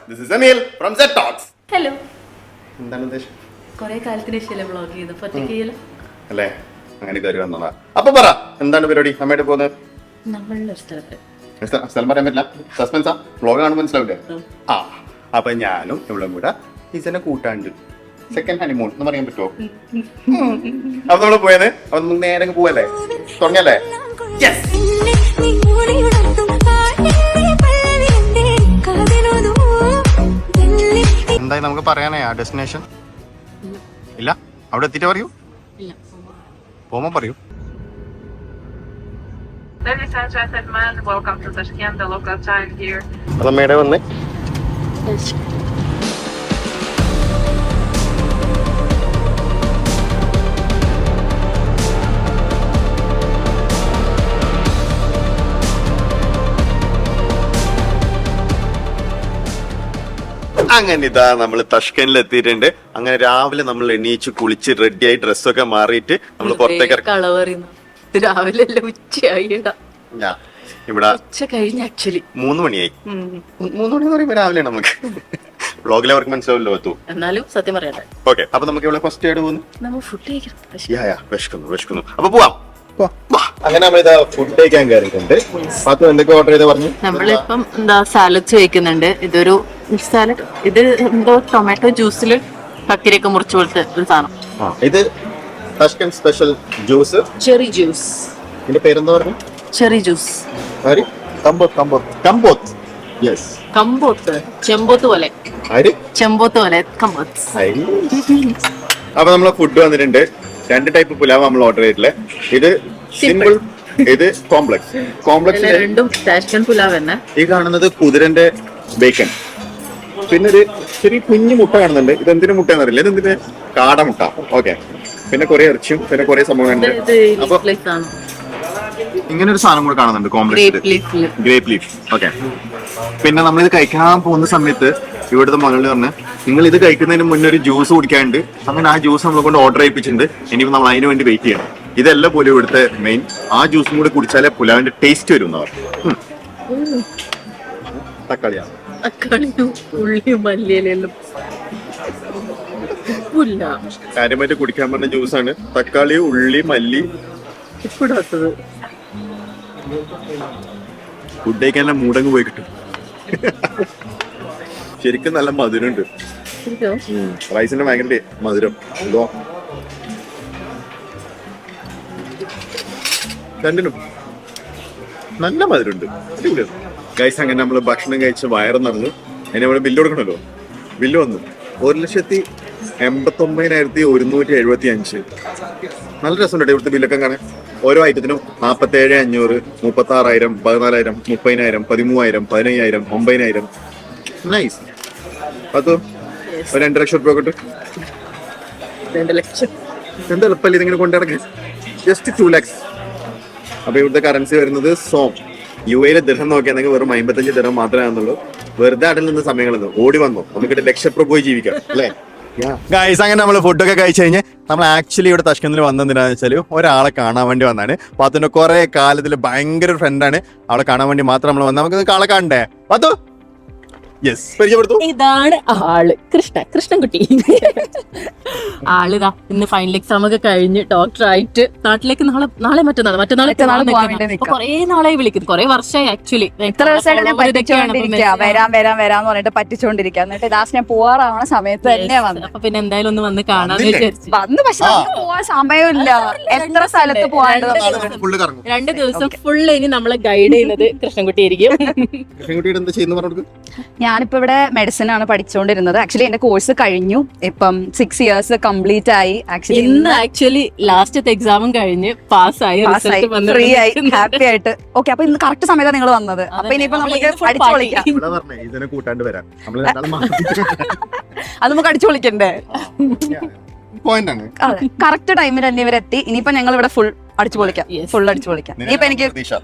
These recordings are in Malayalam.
This is Emil from Z Talks. Hello. എന്താണ് ഉദ്ദേശം? കുറെ കാലത്തിന് ശേഷം വ്ളോഗ് ചെയ്തു. ഒറ്റയ്ക്ക് അല്ലേ? അങ്ങനെ കയറി വന്നതാ. അപ്പൊ പറ, എന്താണ് പരിപാടി? അമ്മയുടെ പോകുന്നത് നമ്മളുടെ ഒരു സ്ഥലത്ത്. സ്ഥലം പറയാൻ പറ്റില്ല, സസ്പെൻസാ. വ്ളോഗ് കാണുമ്പോൾ മനസ്സിലാവില്ലേ? ആ, അപ്പൊ ഞാനും ഇവിടെ കൂടെ ഈസനെ കൂട്ടാണ്ട് സെക്കൻഡ് ഹണിമൂൺ എന്ന് പറയാൻ പറ്റുമോ? അപ്പൊ നമ്മള് പോയത്, അപ്പൊ നമുക്ക് നേരെ പോവല്ലേ? തുടങ്ങല്ലേ? എന്തായി നമുക്ക് പറയാനേ ആ ഡെസ്റ്റിനേഷൻ ഇല്ല? അവിടെ എത്തിയിട്ട് പറയൂ, പോകുമ്പോ പറയൂ. Ladies and gentlemen, welcome to Tashkent, the local time here. അതമ്മയുടെ വന്ന് അങ്ങനെ ഇതാ നമ്മൾ തഷ്കനിൽ എത്തിയിട്ടുണ്ട്. അങ്ങനെ രാവിലെ നമ്മൾ എണീച്ച് കുളിച്ച് റെഡിയായി ഡ്രസ്സൊക്കെ മാറിയിട്ട് നമ്മൾ പുറത്തേക്ക് രാവിലെ ഉച്ചയായി. ഇവിടെ ഉച്ച കഴിഞ്ഞ ആക്ച്വലി 3 മണിയായി. 3 മണി എന്ന് പറയുമ്പോ രാവിലെ നമുക്ക് വ്ളോഗിൽ അവർക്ക് മനസ്സിലാവില്ലോ എത്തു. എന്നാലും സത്യം പറയട്ടെ. ഓക്കെ, അപ്പൊ നമുക്ക് ഇവിടെ ഫസ്റ്റ് ആയിട്ട് പോകുന്നു. നമ്മൾ ഫുഡ് കഴിക്കണം. വിശക്കുന്നു. അപ്പൊ പോവാം. അങ്ങനെ നമ്മളിതാ ഫുഡ് കഴിക്കാൻ കയറിയിട്ടുണ്ട്. പാത്തു എന്തൊക്കെ ഓർഡർ ചെയ്ത് പറഞ്ഞു? നമ്മളിപ്പം എന്താ സാലഡ്സ് കഴിക്കുന്നുണ്ട്. ഇതൊരു സാലഡ്, ഇത് എന്തോ ടൊമാറ്റോ ജ്യൂസിൽ കക്കിരിയൊക്കെ മുറിച്ചു പോലത്തെ ഒരു സാധനം. ഇത് Tashkent special juice, cherry juice. ഇതിന്റെ പേരെന്താ പറഞ്ഞു? Cherry juice. കമ്പോത്ത്. യെസ്, കമ്പോത്ത്. ചെമ്പോത്ത് പോലെ. ചെമ്പോത്ത് പോലെ കമ്പോത്ത്. അപ്പൊ നമ്മളെ ഫുഡ് വന്നിട്ടുണ്ട്. 2 ടൈപ്പ് പുലാവ് നമ്മൾ ഓർഡർ ചെയ്തിട്ടില്ലേ. ഇത് സിമ്പിൾ, ഇത് കോംപ്ലക്സ്. രണ്ടും തഷ്കൻ പുലാവ് തന്നെ. ഈ കാണുന്നത് കുതിരന്റെ ബേക്കൺ. പിന്നെ ഒരു ചെറിയ കുഞ്ഞു മുട്ട കാണുന്നുണ്ട്. ഇത് എന്തിനു മുട്ട എന്നറിയില്ല. ഇത് എന്തിന്? കാടമുട്ട. ഓക്കെ. പിന്നെ കുറെ ഇറച്ചിയും പിന്നെ കുറെ സംഭവങ്ങളുണ്ട്. അപ്പൊ ഇങ്ങനെ ഒരു സാധനം കൂടെ കാണുന്നുണ്ട്, കോംപ്ലക്സ് ഗ്രേപ്പ് ലീഫ്. ഓക്കെ. പിന്നെ നമ്മളിത് കഴിക്കാൻ പോകുന്ന സമയത്ത് ഇവിടുത്തെ മകളിൽ പറഞ്ഞ്, നിങ്ങൾ ഇത് കഴിക്കുന്നതിന് മുന്നേ ഒരു ജ്യൂസ് കുടിക്കാണ്ട്, അങ്ങനെ ആ ജ്യൂസ് നമ്മളെ കൊണ്ട് ഓർഡർ ചെയ്യിപ്പിച്ചിട്ടുണ്ട്. ഇനിയിപ്പോൾ നമ്മൾ അതിന് വേണ്ടി വെയിറ്റ് ചെയ്യണം. ഇതല്ല പോലും ഇവിടുത്തെ മെയിൻ. ആ ജ്യൂസും കൂടി കുടിച്ചാലേ പുലാവിന്റെ ടേസ്റ്റ് വരും എന്നവർ. തക്കാളിയാണ്, ഉള്ളിയും മല്ലിയിലെല്ലാം കാര്യമായിട്ട് കുടിക്കാൻ പറഞ്ഞ ജ്യൂസാണ്. തക്കാളി, ഉള്ളി, മല്ലി ഉപ്പിടാത്തത്. ഫുഡ് കഴിക്കാൻ മൂടങ്ങ് പോയി കിട്ടും. ശരിക്കും നല്ല മധുരമുണ്ട്. റൈസിന്റെ ഭയങ്കര മധുരം. എന്തോ രണ്ടിനും നല്ല മധുരമുണ്ട്. ഗൈസ്, അങ്ങനെ നമ്മള് ഭക്ഷണം കഴിച്ച് വയറ് നിറഞ്ഞു. അതിന് നമ്മള് ബില്ല് കൊടുക്കണല്ലോ. ബില്ല് വന്നു 1,89,175. നല്ല രസമുണ്ട് ഇവിടുത്തെ ബില്ലൊക്കെ കാണാൻ. ഓരോ ഐറ്റത്തിനും 47,500, 36,000, 14,000, 30,000, 13,000, 15,000, 9,000. നൈസ്. അതോ ഒരു 2 ലക്ഷം രൂപ കൊണ്ട് 2 ലക്ഷം എന്ത് എളുപ്പമല്ലേ ഇതിങ്ങനെ കൊണ്ടിടക്കാൻ. Just 2 lakhs. അപ്പൊ ഇവിടുത്തെ കറൻസി വരുന്നത് സോം. UAE ദിർഹം നോക്കിയാണെങ്കിൽ വെറും 55 ദിർഹം മാത്രമേ ആണെന്നുള്ളൂ. വെറുതെ അടിൽ നിന്ന് സമയങ്ങളൊന്നും ഓടി വന്നു നമുക്കിട്ട് ലക്ഷപ്രഭു പോയി ജീവിക്കാം അല്ലേ? ഗൈസ്, അങ്ങനെ നമ്മൾ ഫുഡൊക്കെ കഴിച്ചു കഴിഞ്ഞ് നമ്മൾ ആക്ച്വലി ഇവിടെ തഷ്കന്തിൽ വന്നതെന്തിനാന്ന് വെച്ചാൽ ഒരാളെ കാണാൻ വേണ്ടി വന്നാണ്. പാത്തുന്റെ കുറെ കാലത്തിൽ ഭയങ്കര ഫ്രണ്ടാണ്. അവളെ കാണാൻ വേണ്ടി മാത്രം നമ്മൾ വന്നാൽ നമുക്ക് ആളെ കാണണ്ടേ? പാത്തു, യെസ്, പരിചയപ്പെടുത്തു. ഇതാണ് ആള്, കൃഷ്ണൻകുട്ടി. ആളിതാ ഇന്ന് ഫൈനൽ എക്സാം ഒക്കെ കഴിഞ്ഞ് ഡോക്ടറായിട്ട് നാട്ടിലേക്ക് നാളെ മറ്റന്നാളെ കൊറേ നാളായി വിളിക്കുന്നു. കൊറേ വർഷമായി ആക്ച്വലി. ഇത്ര ദിവസമായിട്ട് വരാന്ന് പറഞ്ഞിട്ട് പറ്റിച്ചോണ്ടിരിക്കുക. എന്നിട്ട് ലാസ്റ്റ് ഞാൻ പോവാറാവണ സമയത്ത് തന്നെ വന്നു. അപ്പൊ പിന്നെ എന്തായാലും ഒന്ന് വന്ന് കാണാന്ന് വിചാരിച്ചു വന്നു. പക്ഷെ പോവാൻ സമയമില്ല. എത്ര സ്ഥലത്ത് പോകാണ്ട് 2 ദിവസം ഫുള്ള് ഇനി നമ്മളെ ഗൈഡ് ചെയ്യുന്നത് കൃഷ്ണൻകുട്ടി ആയിരിക്കും. ഞാനിപ്പോ ഇവിടെ മെഡിസിൻ ആണ് പഠിച്ചുകൊണ്ടിരുന്നത്. ആക്ച്വലി എന്റെ കോഴ്സ് കഴിഞ്ഞു. ഇപ്പം 6 years കംപ്ലീറ്റ് ആയി. ആക്ച്വലി ലാസ്റ്റത്തെ എക്സാമും കഴിഞ്ഞ് പാസ്സായി, ഫ്രീ ആയി, ഹാപ്പി ആയിട്ട്. ഓക്കെ, അപ്പൊ ഇന്ന് കറക്റ്റ് സമയത്താണ് നിങ്ങൾ വന്നത്. അപ്പൊ ഇനിയിപ്പോ നമുക്ക് അടിച്ചു പൊളിക്കാം. അത് നമുക്ക് അടിച്ചു പൊളിക്കണ്ടേ? കറക്റ്റ് ടൈമിൽ തന്നെ ഇവരെത്തി. ഇനിയിപ്പോ ഞങ്ങൾ ഇവിടെ ഫുൾ അടിച്ചു പൊളിക്കാം. ഇനിയിപ്പോ എനിക്ക്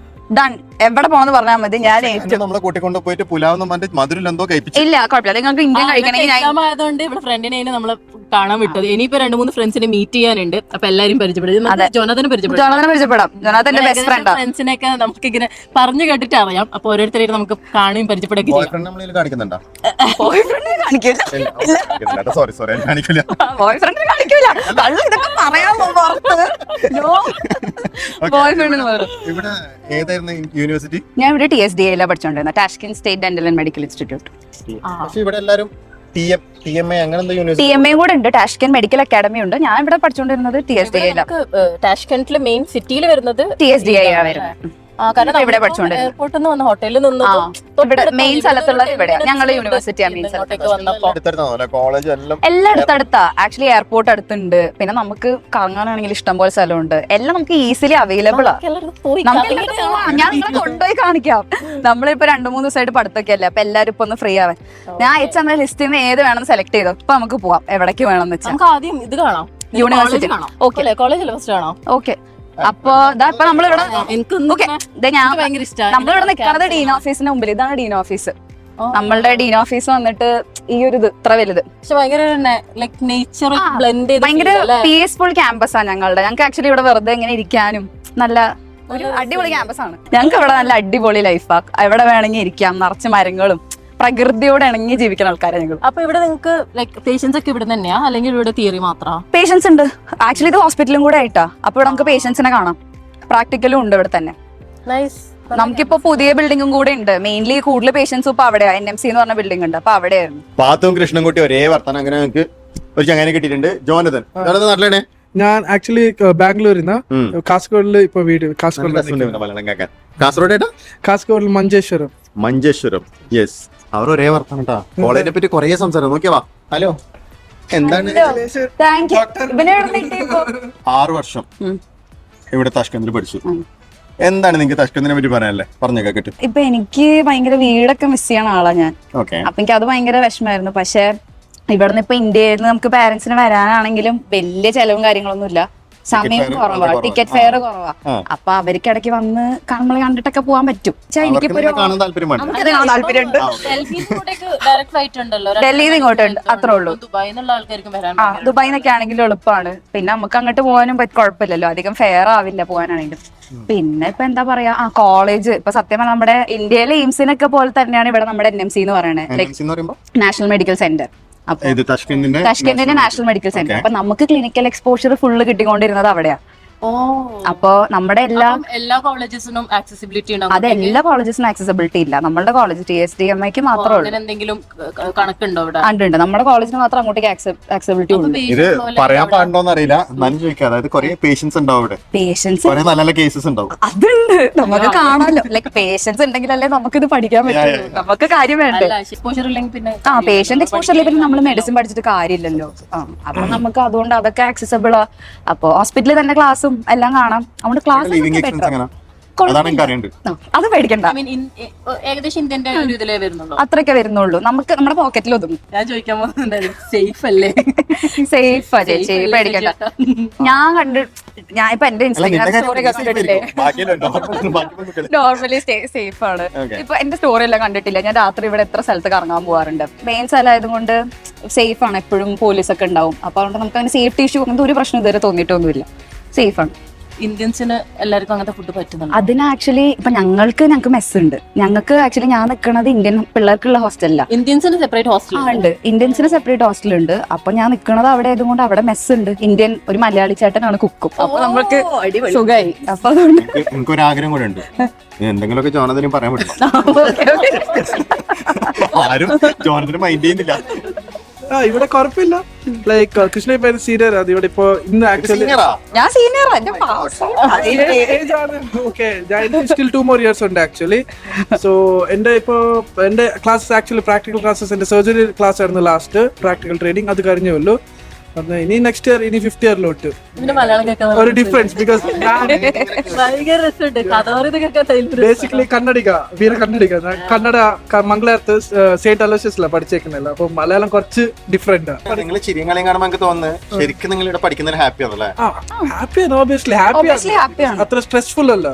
ഡൺ. എവിടെ പോണെന്ന് പറഞ്ഞാൽ മതി. ഞാൻ നമ്മളെ കൂട്ടിക്കൊണ്ട് പോയിട്ട് പുലാവെന്ന് പറഞ്ഞിട്ട് മധുരം എന്തോ കഴിപ്പിച്ചു. ഇല്ല, കുഴപ്പമില്ല. നിങ്ങൾക്ക് ഇന്ത്യൻ കഴിക്കണമെങ്കിൽ ആയതുകൊണ്ട് ഇവിടെ ഫ്രണ്ടിനെ നമ്മള് കാണാൻ വിട്ടത്. ഇനിയിപ്പോ 2-3 ഫ്രണ്ട്സിനെ മീറ്റ് ചെയ്യാനുണ്ട്. അപ്പൊ എല്ലാരും പരിചയപ്പെടും. ജോനാഥനെ പരിചയപ്പെടാം. ജോനാഥന്റെ ബെസ്റ്റ് ഫ്രണ്ട്. ഫ്രണ്ട്സിനൊക്കെ നമുക്ക് ഇങ്ങനെ പറഞ്ഞു കേട്ടിട്ട് അറിയാം. അപ്പൊ ഓരോരുത്തരെയും നമുക്ക് കാണുകയും പരിചയപ്പെടുകയും ചെയ്യാം. ബോയ് ഫ്രണ്ടിനെ കാണിക്കില്ല. സോറി കാണിക്കില്ല. ബോയ് ഫ്രണ്ടിനെ കാണിക്കൂല. കള്ളു ഇതൊക്കെ പറയാമോ പുറത്ത്? ബോയ് ഫ്രണ്ട് എന്ന് പറയും. ഇവിടെ ഏതായിരുന്നു യൂണിവേഴ്സിറ്റി? ഞാൻ ഇവിടെ TSDA പഠിച്ചോണ്ടിരുന്നത്, Tashkent state dental and medical institute. പക്ഷെ ഇവിടെ എല്ലാരും TMA അങ്ങനെ എന്താ യൂണിവേഴ്സിറ്റി? TMA കൂടെ ഉണ്ട്, ടാഷ്കെന്റ് മെഡിക്കൽ അക്കാഡമി ഉണ്ട്. ഞാൻ ഇവിടെ പഠിച്ചോണ്ടിരുന്നത് TSDA. ടാഷ്കെന്റിലെ മെയിൻ സിറ്റിയിൽ വരുന്നത് TSDA വരുന്നത്. കാരണം ഇവിടെ പഠിച്ചോണ്ടിരുന്നത് എയർപോർട്ടിൽ നിന്ന് വന്ന ഹോട്ടലിൽ നിന്ന് ഇവിടെ മെയിൻ സ്ഥലത്തുള്ളത് ഇവിടെയാണ്. ഞങ്ങളുടെ യൂണിവേഴ്സിറ്റിയാണ് മെയിൻ സ്ഥലത്ത്. വന്നപ്പോ കോളേജ് എല്ലാം എല്ലാം അടുത്തടുത്താ. ആക്ച്വലി എയർപോർട്ട് അടുത്തുണ്ട്. പിന്നെ നമുക്ക് കറങ്ങാനാണെങ്കിൽ ഇഷ്ടം പോലെ സ്ഥലമുണ്ട്. എല്ലാം നമുക്ക് ഈസിലി അവൈലബിൾ ആ. ഞാൻ നിങ്ങളെ കൊണ്ടുപോയി കാണിക്കാം. നമ്മളിപ്പോ 2-3 ദിവസമായിട്ട് പഠിത്തമൊക്കെ അല്ലേ, അപ്പൊ എല്ലാരും ഇപ്പൊ ഒന്ന് ഫ്രീ ആവാൻ. ഞാൻ അയച്ച നമ്മുടെ ലിസ്റ്റിൽ നിന്ന് ഏത് വേണമെന്ന് സെലക്ട് ചെയ്തോ. ഇപ്പൊ നമുക്ക് പോവാം എവിടേക്ക് വേണമെന്ന് വെച്ചാൽ. നമുക്ക് ആദ്യം ഇത് കാണാം, യൂണിവേഴ്സിറ്റി കാണാം. ഓക്കെ, കോളേജ് ഫസ്റ്റ് കാണാം. ഓക്കെ. അപ്പൊ ഇപ്പൊ നമ്മളിവിടെ ഭയങ്കര ഇഷ്ടമാണ്. നമ്മളിവിടെ നിൽക്കുന്നത് ഡീൻ ഓഫീസിന്റെ മുമ്പിൽ. ഇതാണ് ഡീൻ ഓഫീസ്. നമ്മളുടെ ഡീൻ ഓഫീസ് വന്നിട്ട് ഈ ഒരു ഇത് ഇത്ര വലുത്. പക്ഷെ ഭയങ്കര ലൈക് നേച്ചർ ബ്ലെൻഡ് ചെയ്ത് ഭയങ്കര പീസ്ഫുൾ ക്യാമ്പസാ ഞങ്ങളുടെ. ഞങ്ങൾക്ക് ആക്ച്വലി ഇവിടെ വെറുതെ ഇങ്ങനെ ഇരിക്കാനും നല്ല ഒരു അടിപൊളി ക്യാമ്പസ് ആണ്. ഞങ്ങൾക്ക് ഇവിടെ നല്ല അടിപൊളി ലൈഫാ. എവിടെ വേണമെങ്കിൽ ഇരിക്കാം, നിറച്ച് മരങ്ങളും പ്രകൃതിയോട് ഇണങ്ങി ജീവിക്കുന്ന ആൾക്കാരെ ഞങ്ങൾ. അപ്പൊ ഇവിടെ നിങ്ങൾക്ക് ലൈക് പേഷ്യൻസ് ഒക്കെ ഇവിടെ തന്നെയാ, അല്ലെങ്കിൽ ഇവിടെ തിയറി മാത്രമാ? പേഷ്യൻസ് ഉണ്ട്. ആക്ച്വലി ഇത് ഹോസ്പിറ്റലും കൂടെ ആയിട്ടാ. അപ്പൊ ഇവിടെ നമുക്ക് പേഷ്യൻസിനെ കാണാം. പ്രാക്ടിക്കലും ഉണ്ട് ഇവിടെ തന്നെ. നൈസ്. നമുക്കിപ്പോ പുതിയ ബിൽഡിംഗും കൂടെ ഉണ്ട്. മെയിൻലി കൂടുതൽ പേഷ്യൻസും ഇപ്പൊ അവിടെയാ. NMC എന്ന് പറഞ്ഞ ബിൽഡിംഗ് ഉണ്ട്, അപ്പൊ അവിടെയായിരുന്നു. പാത്തും കൃഷ്ണൻകുട്ടി ഒരേ വർത്താനം. അങ്ങനെ നമുക്ക് ഒരു ചങ്ങനെ കിട്ടിയിട്ടുണ്ട്. ജോനതൻ നാട്ടിലാണ്. ഞാൻ ആക്ച്വലി ബാംഗ്ലൂരിൽ കാസർഗോഡില് ഇപ്പൊ വീട് കാസർഗോഡിൽ മഞ്ചേശ്വരം. യെസ്, അവർ ഒരേ വർത്താനം കേട്ടാ. കോളേജിനെ പറ്റി കൊറേ സംസാരം. നോക്കിയാ. ഹലോ, എന്താണ്? 6 വർഷം ഇവിടെ താഷ്കന്ദിൽ പഠിച്ചു. എന്താണ് നിങ്ങൾക്ക് താഷ്കന്ദിനെ പറ്റി പറയാനല്ലേ? പറഞ്ഞേക്കാ കേട്ടു. ഇപ്പൊ എനിക്ക് ഭയങ്കര വീടൊക്കെ മിസ് ചെയ്യണ ആളാ ഞാൻ. ഓക്കെ. അപ്പൊ എനിക്ക് അത് ഭയങ്കര വിഷമായിരുന്നു. പക്ഷെ ഇവിടുന്ന് ഇപ്പൊ ഇന്ത്യയിൽ നിന്ന് നമുക്ക് പാരന്റ്സിന് വരാനാണെങ്കിലും വലിയ ചെലവും കാര്യങ്ങളൊന്നും ഇല്ല. സമയം കുറവാ, ടിക്കറ്റ് ഫെയർ കുറവാ. അപ്പൊ അവർക്ക് ഇടയ്ക്ക് വന്ന് നമ്മളെ കണ്ടിട്ടൊക്കെ പോകാൻ പറ്റും. എനിക്കിപ്പോ താല്പര്യമുണ്ട്. ഡൽഹിയിൽ നിന്ന് ഇങ്ങോട്ടുണ്ട്, അത്രേ ഉള്ളൂ. ദുബായിൽ നിന്നൊക്കെ ആണെങ്കിലും എളുപ്പമാണ്. പിന്നെ നമുക്ക് അങ്ങോട്ട് പോകാനും കുഴപ്പമില്ലല്ലോ, അധികം ഫെയർ ആവില്ല പോകാനാണെങ്കിലും. പിന്നെ ഇപ്പൊ എന്താ പറയാ, കോളേജ് ഇപ്പൊ സത്യം പറഞ്ഞാൽ നമ്മുടെ ഇന്ത്യയിലെ എയിംസിനൊക്കെ പോലെ തന്നെയാണ് ഇവിടെ നമ്മുടെ NMC എന്ന് പറയുന്നത്, ലൈക് നാഷണൽ മെഡിക്കൽ സെന്റർ. താഷ്കെന്റിന്റെ നാഷണൽ മെഡിക്കൽ സെന്റർ. അപ്പൊ നമുക്ക് ക്ലിനിക്കൽ എക്സ്പോഷർ ഫുള്ള് കിട്ടിക്കൊണ്ടിരുന്നത് അവിടെയാ. അപ്പൊ നമ്മുടെ എല്ലാ കോളേജസിനും ആക്സസിബിലിറ്റി ഉണ്ടാവും. അത് എല്ലാ കോളേജസിനും ആക്സസിബിലിറ്റി ഇല്ല. നമ്മുടെ കോളേജ് TSDMAക്ക് മാത്രമേ ഉള്ളൂ. എന്തെങ്കിലും കണക്കുണ്ടോ ഇവിടെ? ഉണ്ട്. നമ്മുടെ കോളേജിന് മാത്രം അങ്ങോട്ടേക്ക് ആക്സസിബിലിറ്റി ഉള്ളൂ. ഇത് പറയാൻ പാടുണ്ടോന്ന് അറിയില്ല, എന്നാലും ചോദിക്കാം. അതായത് കുറെ പേഷ്യൻസ് ഉണ്ടാവും ഇവിടെ. പേഷ്യൻസ് നല്ല നല്ല കേസസ് ഉണ്ടാവും. അതുണ്ട്, നമുക്ക് കാണാമല്ലോ. ലൈക് പേഷ്യൻസ് ഉണ്ടെങ്കിലല്ലേ നമുക്ക് ഇത് പഠിക്കാൻ പറ്റുള്ളൂ. നമുക്ക് കാര്യം വേണ്ടേ. പേഷ്യന്റ് എക്സ്പോഷറിൽ പിന്നെ നമ്മൾ മെഡിസിൻ പഠിച്ചിട്ട് കാര്യമില്ലല്ലോ. അപ്പൊ നമുക്ക് അതുകൊണ്ട് അതൊക്കെ ആക്സസിബിളാ. അപ്പൊ ഹോസ്പിറ്റലിൽ തന്നെ ക്ലാസ്സും എല്ലാം കാണാം. നമ്മുടെ ക്ലാസ് അത് പേടിക്കണ്ട. ഏകദേശം ഇന്ത്യന്റെ ഒരു ഇതിലേ വരുന്നുള്ളൂ, അത്രയൊക്കെ വരുന്നുള്ളൂ. നമുക്ക് നമ്മുടെ പോക്കറ്റിൽ ഒതുങ്ങും. ഞാൻ ചോദിക്കാൻ പോകുന്നത് സേഫ് അല്ലേ? സേഫാ ചേച്ചി, പേടിക്കണ്ട. ഞാൻ ഇപ്പൊ എന്റെ ഇൻസ്റ്റാഗ്രാം സ്റ്റോറി കണ്ടിട്ടില്ലേ, നോർമലി സേഫ് ആണ്. ഇപ്പൊ എന്റെ സ്റ്റോറി എല്ലാം കണ്ടിട്ടില്ല. ഞാൻ രാത്രി ഇവിടെ എത്ര സ്ഥലത്ത് കറങ്ങാൻ പോകാറുണ്ട്. മെയിൻ സ്ഥലമായത് കൊണ്ട് സേഫ് ആണ്. എപ്പോഴും പോലീസൊക്കെ ഉണ്ടാവും. അപ്പൊ അതുകൊണ്ട് നമുക്ക് അങ്ങനെ സേഫ്റ്റി ഇഷ്യൂ അങ്ങനത്തെ ഒരു പ്രശ്നം ഇതുവരെ തോന്നിയിട്ടൊന്നുമില്ല. സേഫ് ആണ്. ഇന്ത്യൻസിന് എല്ലാവർക്കും അങ്ങനത്തെ ഫുഡ് പറ്റുന്നുണ്ട്. അതിന് ആക്ച്വലി ഇപ്പൊ ഞങ്ങൾക്ക് മെസ് ഉണ്ട്. ഞങ്ങൾക്ക് ആക്ച്വലി ഞാൻ നിൽക്കുന്നത് ഇന്ത്യൻ പിള്ളേർക്കുള്ള ഹോസ്റ്റലിലാണ്. ഇന്ത്യൻസിന് സെപ്പറേറ്റ് ഹോസ്റ്റൽ ഉണ്ട്. ഇന്ത്യൻസിന് സെപ്പറേറ്റ് ഹോസ്റ്റൽ ഉണ്ട്. അപ്പൊ ഞാൻ നിൽക്കുന്നത് അവിടെ ആയതുകൊണ്ട് അവിടെ മെസ് ഉണ്ട്. ഇന്ത്യൻ ഒരു മലയാളി ചേട്ടനാണ് കുക്കും. അപ്പൊ നമ്മൾക്ക് സുഖമായി. അപ്പൊ അതുകൊണ്ട് എനിക്കൊരു ആഗ്രഹം കൂടെ ഉണ്ട്. എന്തെങ്കിലുമൊക്കെ ജോനതിനും പറയാൻ പറ്റില്ല. ആരും ജോനതിന് മൈൻഡ് ചെയ്യുന്നില്ല. ഇവിടെ കുഴപ്പമില്ല. ലൈക്ക് കൃഷ്ണ പേര് സീനിയർ. അത് ഇവിടെ ഇപ്പൊ ഇന്ന് ആക്ച്വലി ഞാൻ സീനിയർ. സ്റ്റിൽ 2 more years ഉണ്ട് ആക്ച്വലി. സോ എന്റെ ക്ലാസ്സസ് ആക്ച്വലി പ്രാക്ടിക്കൽ ക്ലാസ്സസ്, എന്റെ സർജറി ക്ലാസ് ആയിരുന്നു ലാസ്റ്റ് പ്രാക്ടിക്കൽ ട്രെയിനിങ്. അത് കഴിഞ്ഞേ ഉള്ളൂ. ഇനി നെക്സ്റ്റ് ഇയർ, ഇനി 5th year ലോട്ട് ഒരു ഡിഫറൻസ്. ബിക്കോസ് ബേസിക്കലി വീര കന്നഡിക കന്നഡ മംഗളാരത്ത് സെയിന്റ് അലോഷ്യസിലാണ് പഠിച്ചേക്കുന്നില്ല. അപ്പൊ മലയാളം കുറച്ച് ഡിഫറെന്റ് ആണ്. നിങ്ങൾ ചിരിയും കാണുമ്പോൾ എനിക്ക് തോന്നുന്നു ശരിക്കും നിങ്ങൾ ഇവിടെ പഠിക്കുന്നതിന് ഹാപ്പി ആണല്ലേ? ഹാപ്പിയാണ്, ഓബിയസ്ലി ഹാപ്പിയാണ്. അത്ര സ്ട്രെസ്ഫുൾ അല്ല.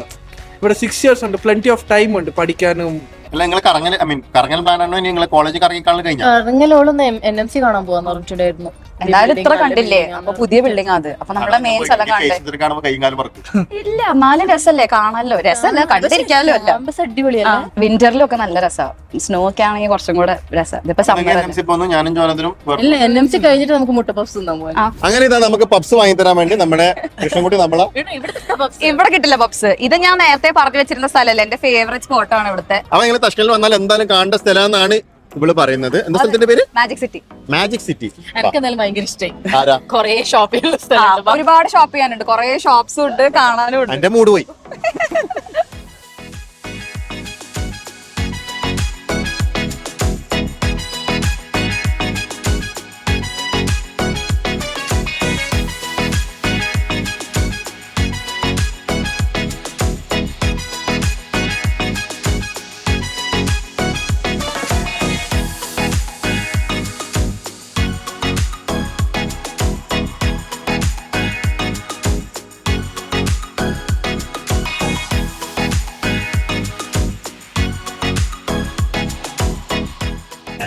ഇവിടെ 6 years ഉണ്ട്, പ്ലെന്റി ഓഫ് ടൈം ഉണ്ട് പഠിക്കാനും. അല്ല, നിങ്ങൾ കറങ്ങൽ പ്ലാൻ ആണോ? നിങ്ങൾ കോളേജ് കറങ്ങിക്കാളും കഴിഞ്ഞു? കറങ്ങലോളൊന്ന് NMC കാണാൻ പോവാന്ന് പറഞ്ഞിട്ടുണ്ടായിരുന്നു. എന്തായാലും ഇത്ര കണ്ടില്ലേ, അപ്പൊ പുതിയ ബിൽഡിംഗ് അത്. അപ്പൊ നമ്മളെ മെയിൻ സ്ഥലം കണ്ടേ കാണുമ്പോ കൈകാലം പറക്കും. ഇല്ല, എന്നാലും രസല്ലേ കാണാനല്ലോ, രസമല്ല കണ്ടിരിക്കാലോ അല്ല. അടിപൊളിയല്ല? വിന്ററിലും ഒക്കെ നല്ല രസമാണ്, സ്നോ ഒക്കെ ആണെങ്കിൽ കുറച്ചും കൂടെ രസം. ഇതിപ്പോ സമ്മർ ഞാനും ജോനത്തിനും ഇല്ല, NMC കഴിഞ്ഞിട്ട് നമുക്ക് മുട്ട പപ്സ് തിന്നാൻ പോകാം. അങ്ങനെ ഇതാ നമുക്ക് പപ്സ് വാങ്ങി തരാൻ വേണ്ടി നമ്മുടെ കൃഷ്ണൻകുട്ടി നമ്മളെ ഇവിടെ കിട്ടില്ല പപ്സ്. ഇത് ഞാൻ നേരത്തെ പറഞ്ഞു വെച്ചിരുന്ന സ്ഥലമല്ലേ, എന്റെ ഫേവറേറ്റ് സ്പോട്ടാണ് ഇവിടുത്തെ. അപ്പൊ നിങ്ങൾ തഷ്കലിൽ വന്നാൽ എന്തായാലും കാണേണ്ട സ്ഥലം എന്നാണ് ഇവള് പറയുന്നത്. എന്താ സ്ഥലത്തിന്റെ പേര്? Magic city. Magic city. എനിക്ക് എന്തായാലും ഭയങ്കര ഇഷ്ടമായി. ആരാ? കൊറേ ഷോപ്പിംഗ് സ്ഥലം, ഒരുപാട് ഷോപ്പ് ചെയ്യാനുണ്ട്, കൊറേ ഷോപ്സും ഉണ്ട്, കാണാനും ഉണ്ട്. എന്റെ മൂഡ് പോയി.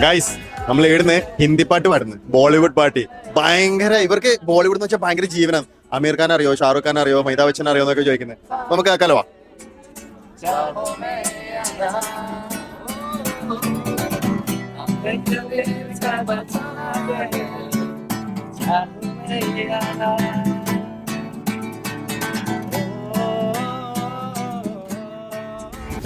ഗൈസ്, നമ്മൾ ഇവിടുന്ന് ഹിന്ദി പാട്ട് പാടുന്നു, ബോളിവുഡ് പാട്ട്. ഭയങ്കര ഇവർക്ക് ബോളിവുഡ് എന്ന് വെച്ചാൽ ഭയങ്കര ജീവനാണ്. അമീർ ഖാൻ അറിയോ, ഷാറുഖ് ഖാൻ അറിയോ, അമിതാഭ് ബച്ചൻ അറിയോ എന്നൊക്കെ ചോദിക്കുന്നത്. നമുക്ക് കേൾക്കാലോ.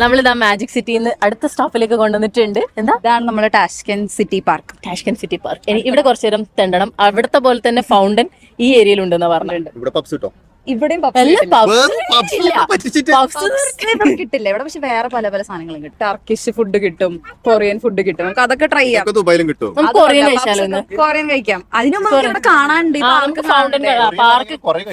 നമ്മളിതാ മാജിക് സിറ്റിന്ന് അടുത്ത സ്റ്റോപ്പിലേക്ക് കൊണ്ടുവന്നിട്ടുണ്ട്. എന്താ? ഇതാണ് നമ്മുടെ Tashkent city park. Tashkent city park. ഇവിടെ കുറച്ചു നേരം തെണ്ടണം. അവിടുത്തെ പോലെ തന്നെ ഫൗണ്ടൻ ഈ ഏരിയയിലുണ്ടെന്ന് പറഞ്ഞിട്ടുണ്ട്. ഇവിടെ പപ്സ് കിട്ടോ? ഇവിടെയും കിട്ടില്ല ഇവിടെ, പക്ഷെ വേറെ പല പല സാധനങ്ങളും കിട്ടും. ടർക്കിഷ് ഫുഡ് കിട്ടും, കൊറിയൻ ഫുഡ് കിട്ടും. നമുക്ക് അതൊക്കെ ട്രൈ ചെയ്യാം. ദുബായിലും കിട്ടും. കൊറിയൻ കഴിച്ചാലോ? കൊറിയൻ കഴിക്കാം. അതിന് മുമ്പ് ഇവിടെ കാണാനുണ്ട്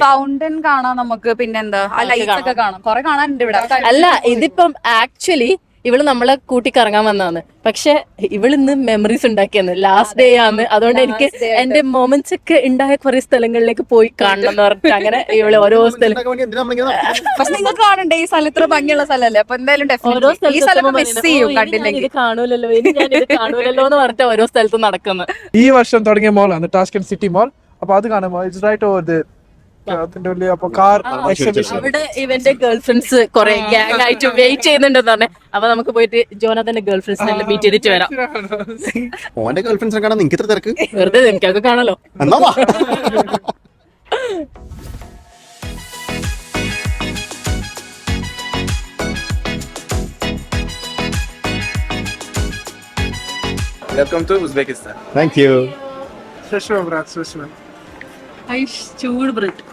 ഫൗണ്ടൻ കാണാം നമുക്ക്. പിന്നെന്താ, ആ ലൈറ്റ്സ് ഒക്കെ കാണാം, കൊറേ കാണാനുണ്ട് ഇവിടെ. അല്ല, ഇതിപ്പം ആക്ച്വലി ഇവള് നമ്മളെ കൂട്ടി കറങ്ങാൻ വന്നതാണ്. പക്ഷെ ഇവളിന്ന് മെമ്മറീസ് ഉണ്ടാക്കിയെന്ന്, ലാസ്റ്റ് ഡേ ആണ്. അതുകൊണ്ട് എനിക്ക് എന്റെ മൊമെന്റ്സ് ഒക്കെ ഉണ്ടായ കുറെ സ്ഥലങ്ങളിലേക്ക് പോയി കാണണം എന്ന് പറഞ്ഞിട്ട് അങ്ങനെ ഇവള് ഓരോ സ്ഥലം. പക്ഷെ നിങ്ങൾക്ക് കാണണ്ടേ, ഈ സ്ഥലം ഇത്ര ഭംഗിയുള്ള സ്ഥലമല്ലേ, അപ്പൊ എന്തായാലും ഓരോ ഈ സ്ഥലം മിസ് ചെയ്യും കണ്ടില്ലെങ്കിൽ. ഇത് കാണൂലല്ലോ, ഇനി ഞാൻ ഇത് കാണൂലല്ലോ എന്ന് പറഞ്ഞിട്ട് ഓരോ സ്ഥലത്തും നടക്കുന്നത്. ഈ വർഷം തുടങ്ങിയ മോളാണ് ടാഷ്കന്റ് സിറ്റി മോൾ. അപ്പൊ അത് കാണുമ്പോ ഇറ്റ്സ് റൈറ്റ് ഓവർ ദർ. അതിന്റെ ഉള്ളിൽ അപ്പൊ കാർ എക്സിബിഷൻ. അവിടെ ഇവന്റെ ഗേൾ ഫ്രണ്ട്സ് കുറെ ഗ്യാങ് ആയിട്ട് വെയിറ്റ് ചെയ്യുന്നുണ്ടെന്ന് പറഞ്ഞേ. അപ്പൊ നമുക്ക് പോയിട്ട് ജോനാഥന്റെ ഗേൾ ഫ്രണ്ട്സിനെല്ലാം മീറ്റ് ചെയ്തിട്ട് വരാം. ഓന്റെ ഗേൾ ഫ്രണ്ട്സിനെ കാണാൻ നിങ്ങൾക്ക് ഇത്ര തിരക്ക്? വെറുതെ എനിക്കൊക്കെ കാണാലോ. എന്നാ വാ. Welcome to Uzbekistan. Thank you. ചൂട് ബ്രെഡ്.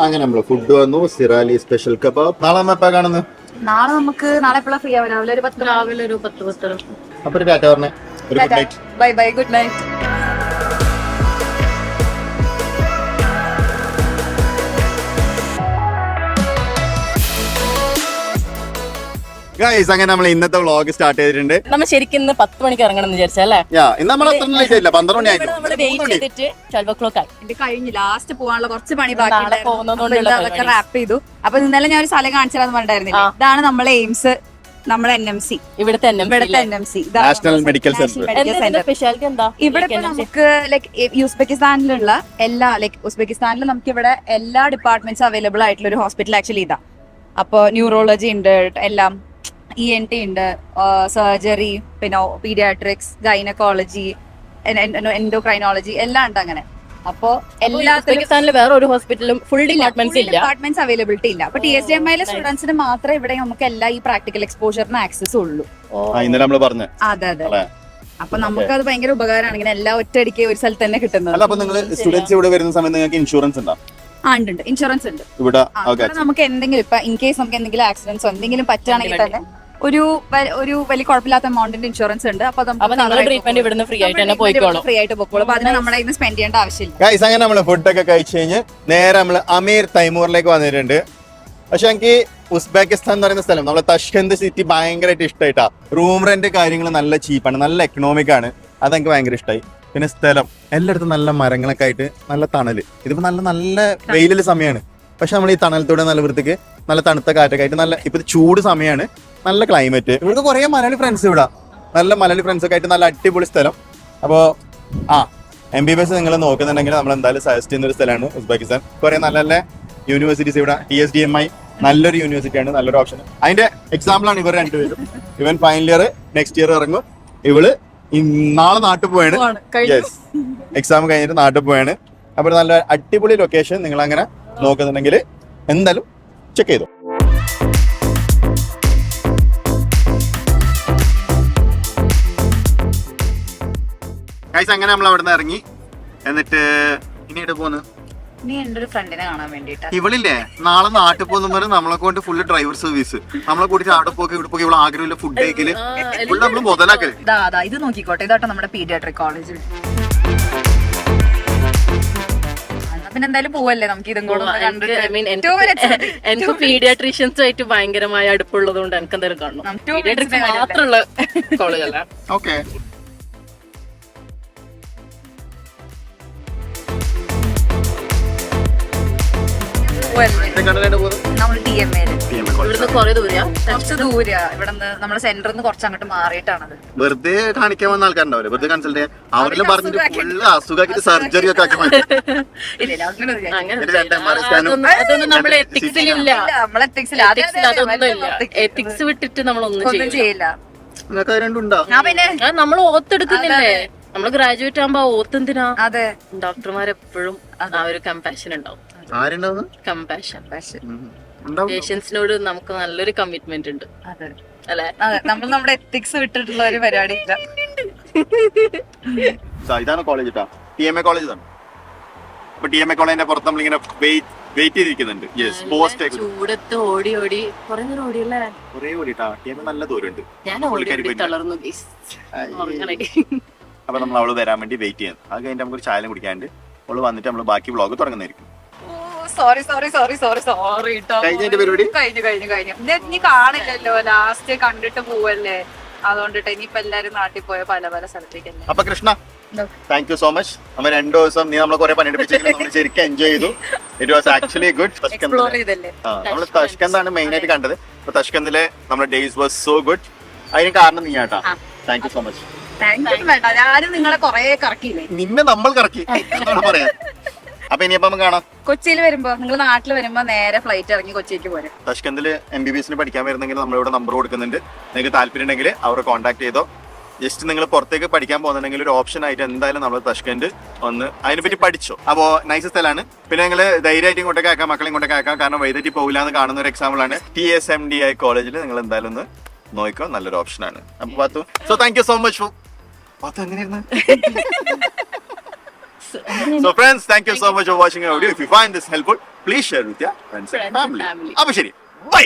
അങ്ങനെ നമ്മള് ഫുഡ് വന്നു. സിറാലി സ്പെഷ്യൽ കബാബ്. നാളെ നമ്മ എപ്പാ കാണുന്നു? നാളെ എപ്പോഴാ ഫ്രീ ആവും? രാവിലെ ഒരു 10. രാവിലെ ഒരു 10. അപ്പൊ ഒരു ടാറ്റ പറഞ്ഞേ. ഒരു good night. Bye bye, good night. Guys, അങ്ങനെ നമ്മൾ ഇന്നത്തെ വ്ളോഗ് സ്റ്റാർട്ട് ചെയ്തിട്ടുണ്ട്. നമ്മൾ ശരിക്കും ഇന്ന് 10 മണിക്ക് ഇറങ്ങണം എന്ന് വിചാരിച്ചല്ലേ? ഇന്ന് നമ്മൾ അത്ര ലേറ്റ് ആയില്ല, 12 മണി ആയിരുന്നു. നമ്മള് വെയിറ്റ് ചെയ്തിട്ട് 12 o'clock ആയി. ഇത് കഴിഞ്ഞു, ലാസ്റ്റ് പോകാനുള്ള കുറച്ച് പണി ബാക്കി പോകുന്നതുകൊണ്ടുള്ള അതൊക്കെ റാപ്പ് ചെയ്തു. അപ്പൊ ഇന്നലെ ഞാൻ ഒരു സ്ഥലം കാണിച്ചാൽ പറഞ്ഞിട്ടുണ്ടായിരുന്നില്ല. ഇതാണ് നമ്മളെ എയിംസ്, നമ്മുടെ NMC, ഇവിടുത്തെ NMC national medical centre. Speciality എന്താ? ഇവിടെ ഇപ്പൊ നമുക്ക് ലൈക്ക് ഉസ്ബെക്കിസ്ഥാനിലുള്ള എല്ലാ ഉസ്ബെക്കിസ്ഥാനിൽ നമുക്ക് ഇവിടെ എല്ലാ ഡിപ്പാർട്ട്മെന്റ്സ് അവൈലബിൾ ആയിട്ടുള്ള ഒരു ഹോസ്പിറ്റൽ ആക്ച്വലി ഇതാ. അപ്പൊ ന്യൂറോളജി ഉണ്ട്, എല്ലാം ENT ഉണ്ട്, സർജറി, പിന്നെ പീഡിയാട്രിക്സ്, ഗൈനക്കോളജി, എൻഡോക്രൈനോളജി എല്ലാം ഉണ്ട്. അങ്ങനെ അപ്പോ ഉസ്ബെക്കിസ്ഥാനിൽ വേറെ ഒരു ഹോസ്പിറ്റലും ഫുൾ ഡിപ്പാർട്ട്മെന്റ്സ് അവൈലബിലിറ്റി ഇല്ല. അപ്പൊ TSDMI സ്റ്റുഡൻസിന് മാത്രമേ ഇവിടെ നമുക്ക് എല്ലാ ഈ പ്രാക്ടിക്കൽ എക്സ്പോഷറിന് ആക്സസ് ഉള്ളൂ. ഇന്നലെ നമ്മള് പറഞ്ഞു. അതെ അതെ. അപ്പൊ നമുക്ക് അത് ഭയങ്കര ഉപകാരമാണ്, ഇങ്ങനെ എല്ലാം ഒറ്റയടിക്ക് ഒരു സ്ഥലത്ത് തന്നെ കിട്ടുന്നത്. അപ്പൊ നിങ്ങൾ സ്റ്റുഡൻസ് ഇവിടെ വരുന്ന സമയത്ത് നിങ്ങൾക്ക് ഇൻഷുറൻസ് ഉണ്ടോ? ഉണ്ട്, ഇൻഷുറൻസ് ഉണ്ട് ഇവിടെ. നമുക്ക് എന്തെങ്കിലും ഇപ്പൊ ഇൻ കേസ് നമുക്ക് എന്തെങ്കിലും ആക്സിഡൻസോ എന്തെങ്കിലും പറ്റുകയാണെങ്കിൽ തന്നെ ഒരു വലിയ കുഴപ്പമില്ലാത്ത എമൗണ്ടിന്റെ ഇൻഷുറൻസ് ഉണ്ട്. അപ്പൊ ട്രീറ്റ്മെന്റ് ഇവിടുന്ന് ഫ്രീ ആയിട്ട് തന്നെ പോയിക്കോളും. ഫ്രീ ആയിട്ട് പോയിക്കോളും. അപ്പൊ അതിന് നമ്മുടെ ഇന്ന് സ്പെൻഡ് ചെയ്യേണ്ട ആവശ്യമില്ല. ഗൈസ്, അങ്ങനെ നമ്മള് ഫുഡൊക്കെ കഴിച്ചു കഴിഞ്ഞ് നേരെ നമ്മള് അമീർ തൈമൂറിലേക്ക് വന്നിട്ടുണ്ട്. പക്ഷെ എനിക്ക് ഉസ്ബെക്കിസ്ഥാൻ എന്ന് പറയുന്ന സ്ഥലം, നമ്മളെ തഷ്കന്റ് സിറ്റി ഭയങ്കരമായിട്ട് ഇഷ്ടമായിട്ടാ. റൂം റെന്റ് കാര്യങ്ങൾ നല്ല ചീപ്പാണ്, നല്ല എക്കണോമിക് ആണ്. അതെനിക്ക് ഭയങ്കര ഇഷ്ടമായി. പിന്നെ സ്ഥലം എല്ലായിടത്തും നല്ല മരങ്ങളൊക്കെ ആയിട്ട് നല്ല തണല്. ഇതിപ്പോ നല്ല വെയിലുള്ള സമയമാണ്, പക്ഷെ നമ്മൾ ഈ തണലത്തോടെ നല്ല വൃത്തിക്ക് നല്ല തണുത്ത കാറ്റൊക്കെ ആയിട്ട് നല്ല ഇപ്പൊ ചൂട് സമയമാണ്, നല്ല ക്ലൈമറ്റ്. ഇവിടുത്തെ കുറെ മലയാളി ഫ്രണ്ട്സ് ഇവിടെ, നല്ല മലയാളി ഫ്രണ്ട്സ് ഒക്കെ ആയിട്ട് നല്ല അടിപൊളി സ്ഥലം. അപ്പോ MBBS നിങ്ങൾ നോക്കുന്നുണ്ടെങ്കിൽ നമ്മൾ എന്തായാലും സജസ്റ്റ് ചെയ്യുന്ന ഒരു സ്ഥലമാണ് ഉസ്ബെക്കിസ്ഥാൻ. കുറെ നല്ല നല്ല യൂണിവേഴ്സിറ്റീസ് ഇവിടെ TSDMI നല്ലൊരു യൂണിവേഴ്സിറ്റിയാണ്, നല്ലൊരു ഓപ്ഷൻ. അതിന്റെ എക്സാമ്പിൾ ആണ് ഇവർ രണ്ടുപേരും. ഇവൻ ഫൈനൽ ഇയർ നെക്സ്റ്റ് ഇയർ ഇറങ്ങും, ഇവള് നാളെ നാട്ടിൽ പോവാണ്. യെസ്, എക്സാം കഴിഞ്ഞിട്ട് നാട്ടിൽ പോവാണ്. അപ്പോൾ നല്ല അടിപൊളി ലൊക്കേഷൻ നിങ്ങൾ അങ്ങനെ നോക്കുന്നുണ്ടെങ്കിൽ എന്തായാലും ചെക്ക് ചെയ്തു. അങ്ങനെ നമ്മൾ അവിടെ നിന്ന് ഇറങ്ങി. എന്നിട്ട് ഇനി എവിടെ പോന്ന്? നീ എന്റെ ഒരു ഫ്രണ്ടിനെ കാണാൻ വേണ്ടിട്ട്. ഇവളില്ലേ നാളെ നാട്ടിൽ പോകുന്ന പറഞ്ഞ് നമ്മളെ കൊണ്ട് ഫുള്ള് ഡ്രൈവർ സർവീസ്, നമ്മളെ കൂട്ടിട്ട് അവിടെ പോക്കി ഇവിടെ പോക്കി ഇവിടെ ആഗ്രഹമില്ല ഫുഡ് കഴിക്കല് ഫുള്ള് നമ്മള് മുതലാക്കല്. ഇത് നോക്കിക്കോട്ടെ, ഇതാട്ടോ നമ്മുടെ പീഡിയാട്രിക് കോളേജ്. പിന്നെ എന്തായാലും പോവല്ലേ നമുക്ക് ഇതും കൂടെ ഒന്ന് കണ്ടിട്ട്. എനിക്ക് പീഡിയാട്രീഷ്യൻസ് ആയിട്ട് ഭയങ്കരമായ അടുപ്പുള്ളത് കൊണ്ട് എനിക്ക് എന്തായാലും കാണണം. പീഡിയാട്രിക്സ് മാത്രമുള്ള കോളേജല്ല. ഓക്കെ, നമ്മൾ TMA ഇവിടുന്ന് കുറെ ദൂരെയാ, കുറച്ച് ദൂരാ ഇവിടുന്ന്, നമ്മുടെ സെന്ററിൽ നിന്ന് കുറച്ച് അങ്ങോട്ട് മാറിയിട്ടാണത്. വെറുതെ കാണിക്കാൻ വന്ന ആൾക്കാരുണ്ടാവില്ലേ, വെറുതെ കൺസൾട്ട് ചെയ്യാൻ. അവരെല്ലാം പറഞ്ഞിട്ട് ഫുള്ള് അസുഖമാക്കിട്ട് സർജറി ഒക്കെ ആക്കി മാറ്റി. അതൊന്നും നമ്മൾ എത്തിക്സിലില്ല. നമ്മളെ അതൊന്നും എത്തിക്സ് വിട്ടിട്ട് നമ്മളൊന്നും ചെയ്യില്ല. നിങ്ങൾക്ക് രണ്ടുണ്ടോ? പിന്നെ നമ്മൾ ഓത്തെടുക്കുന്നില്ലേ, നമ്മൾ ഗ്രാജുവേറ്റ് ആകുമ്പോ ഓത്ത് എന്തിനാ? അതെ, ഡോക്ടർമാരെപ്പോഴും ആ ഒരു കമ്പാഷൻ ഉണ്ടാവും. ആരുണ്ടാവുന്നു? കമ്പാഷൻ. പേഷ്യൻസിനോട് നമുക്ക് നല്ലൊരു കമ്മിറ്റ്മെന്റ് ഉണ്ട്. അതെ അല്ലെ, അതെ, നമ്മൾ നമ്മുടെ എത്തിക്സ് വിട്ടിട്ടുള്ള ഒരു പരിപാടി ഇല്ല. ഇതാണ് കോളേജ് കേട്ടോ, TMA കോളേജ് ആണ്. അപ്പൊ TMA കോളേജിന്റെ പുറത്ത് നമ്മളിങ്ങനെ വെയിറ്റ് ചെയ്തിരിക്കുന്നുണ്ട്. ചൂടത്ത് ഓടി ഓടി കുറെ നേരം ഓടിയല്ലേ, കുറെ ഓടിട്ടാ. TMA നല്ല ദൂരമുണ്ട്. ഞാൻ ഓടി തളർന്നു. അപ്പൊ നമ്മൾ അവള് വരാൻ വേണ്ടി വെയിറ്റ് ചെയ്യാം. അത് കഴിഞ്ഞിട്ട് നമുക്ക് ഒരു ചായ കുടിക്കാണ്ട് അവള് വന്നിട്ട് നമ്മൾ ബാക്കി വ്ളോഗ് തുടങ്ങുന്നതായിരിക്കും. സോറി കഴിഞ്ഞ പരിപാടി കഴിഞ്ഞു. നീ കാണില്ലല്ലോ, ലാസ്റ്റ് കണ്ടിട്ട് പോവല്ലേ, അതുകൊണ്ടിട്ട് ഇനിയിപ്പോ എല്ലാരും നാട്ടിൽ പോയ പല പല സ്ഥലത്തേക്കല്ലേ. അപ്പൊ Krishna, thank you so much. നമ്മൾ 2 ദിവസം നീ നമ്മളെ കുറെ പണിയെടുപ്പിച്ചെങ്കിലും നമ്മൾ ശരിക്കും എൻജോയ് ചെയ്തു. It was actually good. Explore ചെയ്തല്ലേ. നമ്മൾ തഷ്കന്താണ് മെയിൻ ആയിട്ട് കണ്ടത്. അപ്പൊ തഷ്കന്തിലെ നമ്മുടെ ഡേയ്സ് വാസ് സോ ഗുഡ്. അതിന് കാരണം നീ ആട്ടാ. Thank you so much. വേണ്ട, ഞാനും നിങ്ങളെ കൊറേ കറക്കിയില്ലേ. നിന്നെ നമ്മൾ കറക്കി എന്താണ് പറയാ. അപ്പൊ ഇനിയിപ്പോ നമുക്ക് കാണാം. കൊച്ചിയിൽ വരുമ്പോ, നിങ്ങൾ നാട്ടിൽ വരുമ്പോ നേരെ ഫ്ലൈറ്റ് ഇറങ്ങി കൊച്ചിക്ക് പോരും. തഷ്കന്തിൽ MBBS പഠിക്കാൻ വരുന്നെങ്കിൽ നമ്മളിവിടെ നമ്പർ കൊടുക്കുന്നുണ്ട്. നിങ്ങൾക്ക് താല്പര്യം ഉണ്ടെങ്കിൽ അവരെ കോൺടാക്ട് ചെയ്തോ. ജസ്റ്റ് നിങ്ങൾ പുറത്തേക്ക് പഠിക്കാൻ പോകുന്നുണ്ടെങ്കിൽ ഒരു ഓപ്ഷൻ ആയിട്ട് എന്തായാലും നമ്മൾ തഷ്കന്റ് ഒന്ന് അതിനെപ്പറ്റി പഠിച്ചോ. അപ്പോൾ നൈസ് സ്ഥലമാണ്. പിന്നെ നിങ്ങൾ ധൈര്യമായിട്ട് ഇങ്ങോട്ടേക്ക് ആക്കാം, മക്കളെ ഇങ്ങോട്ടേക്ക് ആക്കാം. കാരണം വൈദ്യുതി പോകില്ല എന്ന് കാണുന്ന ഒരു എക്സാമ്പിൾ ആണ്. TSMDI കോളേജിൽ നിങ്ങൾ എന്തായാലും ഒന്ന് നോക്കിക്കോ, നല്ലൊരു ഓപ്ഷനാണ്. അപ്പൊ Pathu, so thank you so much. Pathu എങ്ങനെയായിരുന്നു? So friends, thank you so much for watching our video. If you find this helpful, please share with your friends and family. Appo sheri, bye.